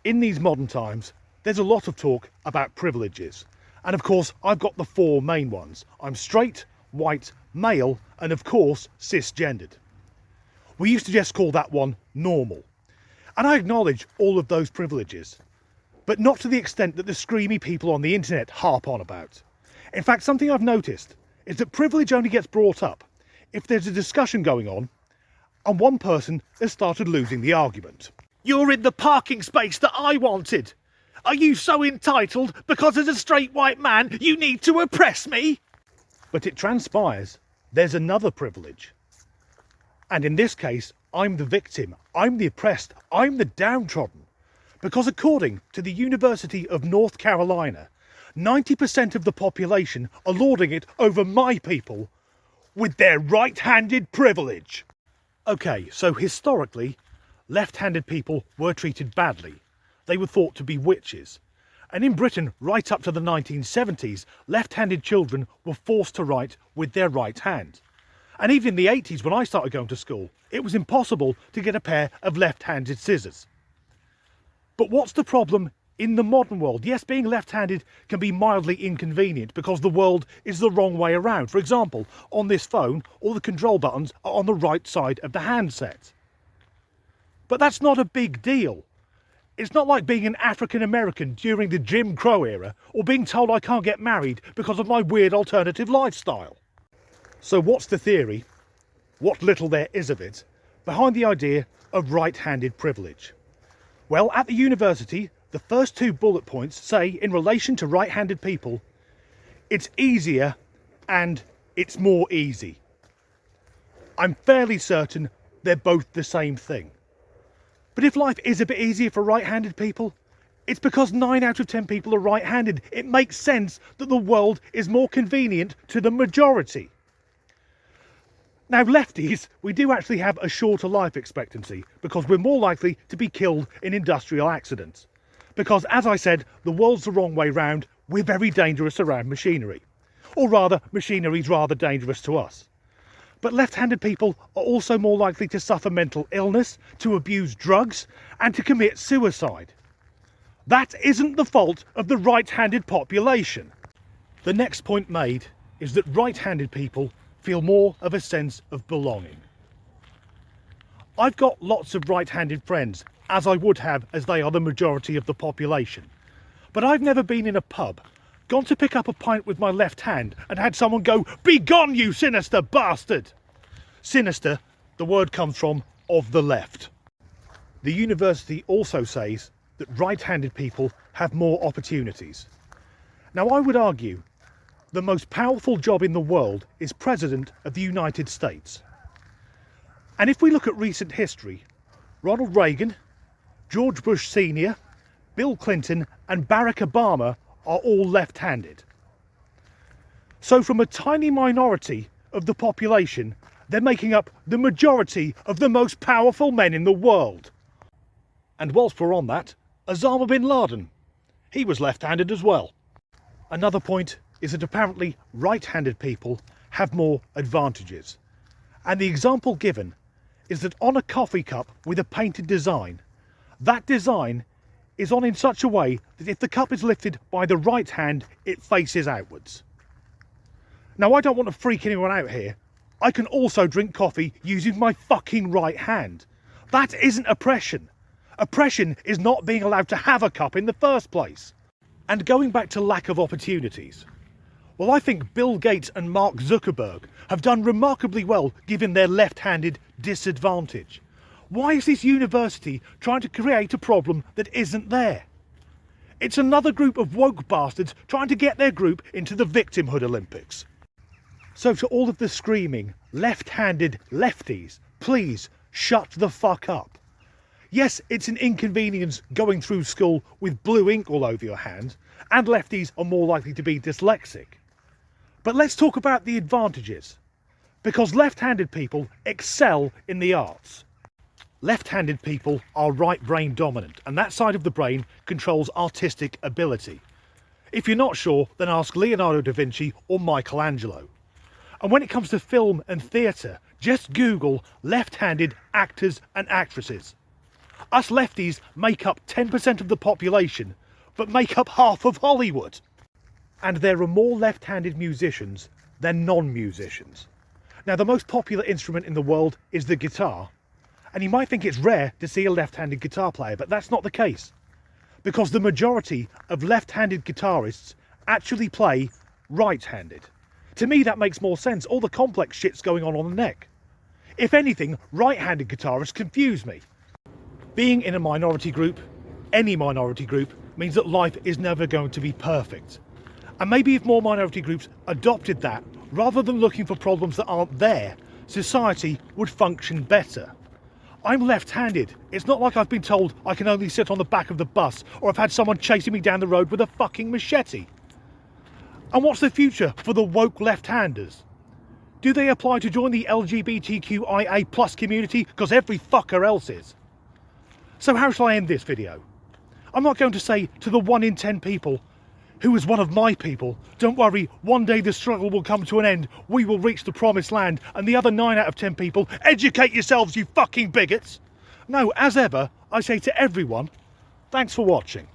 In these modern times, there's a lot of talk about privileges. And of course, I've got the four main ones. I'm straight, white, male, and of course, cisgendered. We used to just call that one normal. And I acknowledge all of those privileges, but not to the extent that the screamy people on the internet harp on about. In fact, something I've noticed is that privilege only gets brought up if there's a discussion going on and one person has started losing the argument. You're in the parking space that I wanted. Are you so entitled because as a straight white man you need to oppress me? But it transpires there's another privilege. And in this case, I'm the victim, I'm the oppressed, I'm the downtrodden. Because according to the University of North Carolina, 90% of the population are lording it over my people with their right-handed privilege. Okay, so historically, left-handed people were treated badly. They were thought to be witches. And in Britain, right up to the 1970s, left-handed children were forced to write with their right hand. And even in the 80s, when I started going to school, it was impossible to get a pair of left-handed scissors. But what's the problem in the modern world? Yes, being left-handed can be mildly inconvenient because the world is the wrong way around. For example, on this phone, all the control buttons are on the right side of the handset. But that's not a big deal. It's not like being an African American during the Jim Crow era or being told I can't get married because of my weird alternative lifestyle. So what's the theory, what little there is of it, behind the idea of right-handed privilege? Well, at the university, the first two bullet points say, in relation to right-handed people, it's easier and it's more easy. I'm fairly certain they're both the same thing. But if life is a bit easier for right-handed people, it's because 9 out of 10 people are right-handed. It makes sense that the world is more convenient to the majority. Now, lefties, we do actually have a shorter life expectancy because we're more likely to be killed in industrial accidents. Because, as I said, the world's the wrong way round, we're very dangerous around machinery. Or rather, machinery's rather dangerous to us. But left-handed people are also more likely to suffer mental illness, to abuse drugs, and to commit suicide. That isn't the fault of the right-handed population. The next point made is that right-handed people feel more of a sense of belonging. I've got lots of right-handed friends, as I would have as they are the majority of the population. But I've never been in a pub, gone to pick up a pint with my left hand and had someone go, "Begone, you sinister bastard!" Sinister, the word comes from of the left. The university also says that right-handed people have more opportunities. Now, I would argue the most powerful job in the world is President of the United States. And if we look at recent history, Ronald Reagan, George Bush Sr., Bill Clinton and Barack Obama are all left-handed. So from a tiny minority of the population, they're making up the majority of the most powerful men in the world. And whilst we're on that, Osama bin Laden, he was left-handed as well. Another point is that apparently right-handed people have more advantages. And the example given is that on a coffee cup with a painted design, that design is on in such a way that if the cup is lifted by the right hand, it faces outwards. Now, I don't want to freak anyone out here. I can also drink coffee using my fucking right hand. That isn't oppression. Oppression is not being allowed to have a cup in the first place. And going back to lack of opportunities, well, I think Bill Gates and Mark Zuckerberg have done remarkably well given their left-handed disadvantage. Why is this university trying to create a problem that isn't there? It's another group of woke bastards trying to get their group into the victimhood Olympics. So to all of the screaming, left-handed lefties, please shut the fuck up. Yes, it's an inconvenience going through school with blue ink all over your hand, and lefties are more likely to be dyslexic. But let's talk about the advantages, because left-handed people excel in the arts. Left-handed people are right brain dominant, and that side of the brain controls artistic ability. If you're not sure, then ask Leonardo da Vinci or Michelangelo. And when it comes to film and theatre, just Google left-handed actors and actresses. Us lefties make up 10% of the population, but make up half of Hollywood. And there are more left-handed musicians than non-musicians. Now, the most popular instrument in the world is the guitar, and you might think it's rare to see a left-handed guitar player, but that's not the case, because the majority of left-handed guitarists actually play right-handed. To me, that makes more sense. All the complex shit's going on the neck. If anything, right-handed guitarists confuse me. Being in a minority group, any minority group, means that life is never going to be perfect. And maybe if more minority groups adopted that, rather than looking for problems that aren't there, society would function better. I'm left-handed. It's not like I've been told I can only sit on the back of the bus, or I've had someone chasing me down the road with a fucking machete. And what's the future for the woke left-handers? Do they apply to join the LGBTQIA+ community? Because every fucker else is. So how shall I end this video? I'm not going to say to the 1 in 10 people who is one of my people, don't worry, one day the struggle will come to an end, we will reach the promised land, and the other 9 out of 10 people, educate yourselves, you fucking bigots. No, as ever, I say to everyone, thanks for watching.